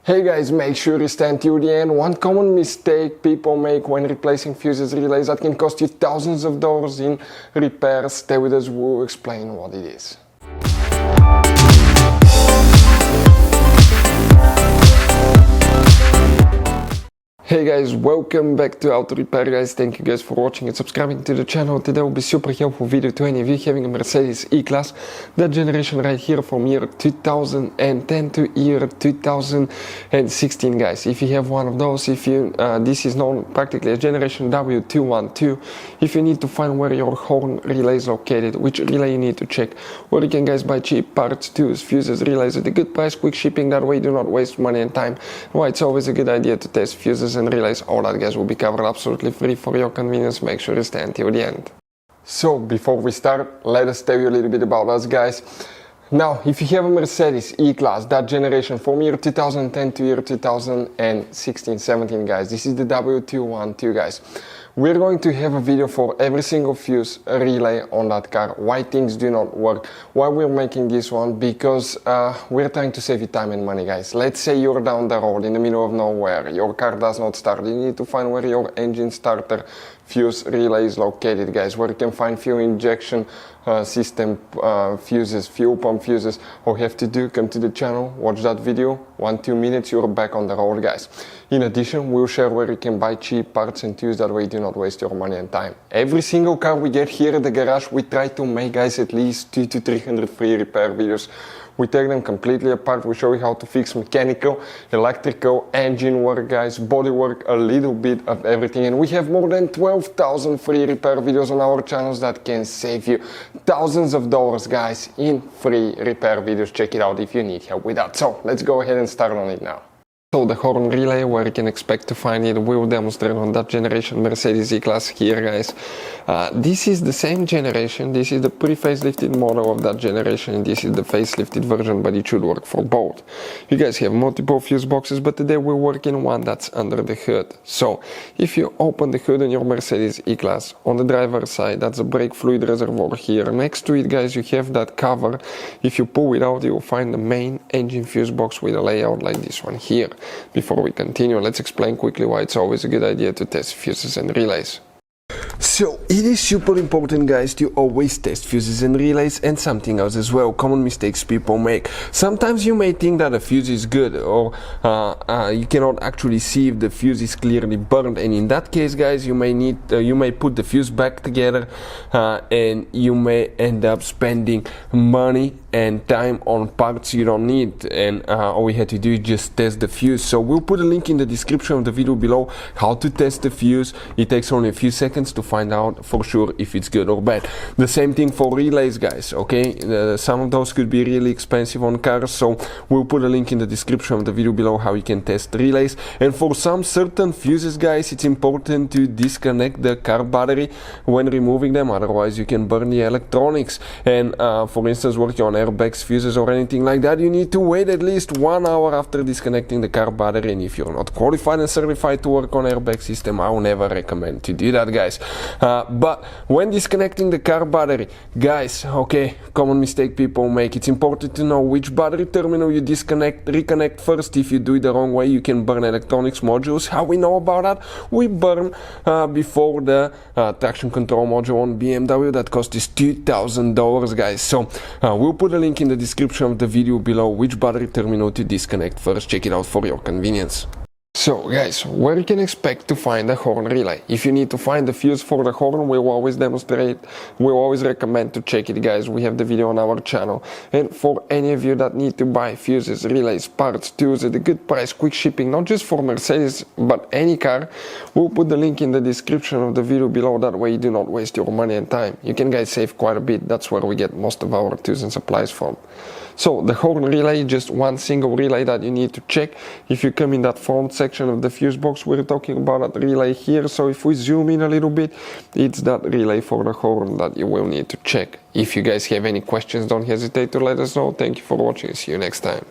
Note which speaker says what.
Speaker 1: Hey guys, make sure you stand till the end. One common mistake people make when replacing fuses relays that can cost you thousands of dollars in repairs. Stay with us, we'll explain what it is. Hey guys, welcome back to Auto Repair guys. Thank you guys for watching and subscribing to the channel. Today will be super helpful video to any of you having a Mercedes E-Class, that generation right here from year 2010 to year 2016 guys. If you have one of those, if you this is known practically as generation W212, if you need to find where your horn relay is located, which relay you need to check, where you can guys buy cheap parts, tools, fuses, relays at a good price, quick shipping, that way you do not waste money and time. Why it's always a good idea to test fuses and relays. All that guys will be covered absolutely free for your convenience. Make sure you stay until the end. So before we start, let us tell you a little bit about us guys. Now, if you have a Mercedes E-Class, that generation from year 2010 to year 2016-17 guys, this is the W212 guys. We're going to have a video for every single fuse relay on that car, why things do not work, why we're making this one, because we're trying to save you time and money guys. Let's say you're down the road in the middle of nowhere, your car does not start, you need to find where your engine starter fuse relay is located guys, where you can find fuel injection system fuses, fuel pump fuses. All you have to do, come to the channel, watch that video, 1-2 minutes, you're back on the road guys. In addition, we'll share where you can buy cheap parts and tools, that way you do not waste your money and time. Every single car we get here at the garage, we try to make guys at least 200 to 300 free repair videos. We take them completely apart, we show you how to fix mechanical, electrical, engine work guys, body work, a little bit of everything. And we have more than 12,000 free repair videos on our channels that can save you thousands of dollars guys in free repair videos. Check it out if you need help with that. So let's go ahead and start on it now. So the horn relay, where you can expect to find it, we will demonstrate on that generation Mercedes E-Class here guys. This is the same generation, this is the pre-facelifted model of that generation, and this is the facelifted version, but it should work for both. You guys have multiple fuse boxes, but today we're working one that's under the hood. So if you open the hood on your Mercedes E-Class, on the driver's side, that's a brake fluid reservoir here. Next to it guys, you have that cover. If you pull it out, you'll find the main engine fuse box with a layout like this one here. Before we continue, let's explain quickly why it's always a good idea to test fuses and relays. So it is super important guys to always test fuses and relays, and something else as well, common mistakes people make. Sometimes you may think that a fuse is good, or you cannot actually see if the fuse is clearly burned, and in that case guys, you may put the fuse back together and you may end up spending money and time on parts you don't need, and all we had to do is just test the fuse. So we'll put a link in the description of the video below how to test the fuse. It takes only a few seconds to find out for sure if it's good or bad. The same thing for relays guys, okay? Some of those could be really expensive on cars, so we'll put a link in the description of the video below how you can test relays. And for some certain fuses guys, it's important to disconnect the car battery when removing them, otherwise you can burn the electronics. And for instance, working on airbags, fuses or anything like that, you need to wait at least 1 hour after disconnecting the car battery. And if you're not qualified and certified to work on airbag system, I will never recommend to do that guys. But when disconnecting the car battery guys, okay, common mistake people make, it's important to know which battery terminal you reconnect first. If you do it the wrong way, you can burn electronics modules. How we know about that? We burn before the traction control module on BMW that cost us $2,000 guys. So we'll put a link in the description of the video below which battery terminal to disconnect first. Check it out for your convenience. So guys, where you can expect to find a horn relay? If you need to find the fuse for the horn, we'll always recommend to check it guys. We have the video on our channel. And for any of you that need to buy fuses, relays, parts, tools at a good price, quick shipping, not just for Mercedes but any car, we'll put the link in the description of the video below, that way you do not waste your money and time. You can guys save quite a bit, that's where we get most of our tools and supplies from. So the horn relay, just one single relay that you need to check. If you come in that front section of the fuse box, we're talking about that relay here. So if we zoom in a little bit, it's that relay for the horn that you will need to check. If you guys have any questions, don't hesitate to let us know. Thank you for watching, see you next time.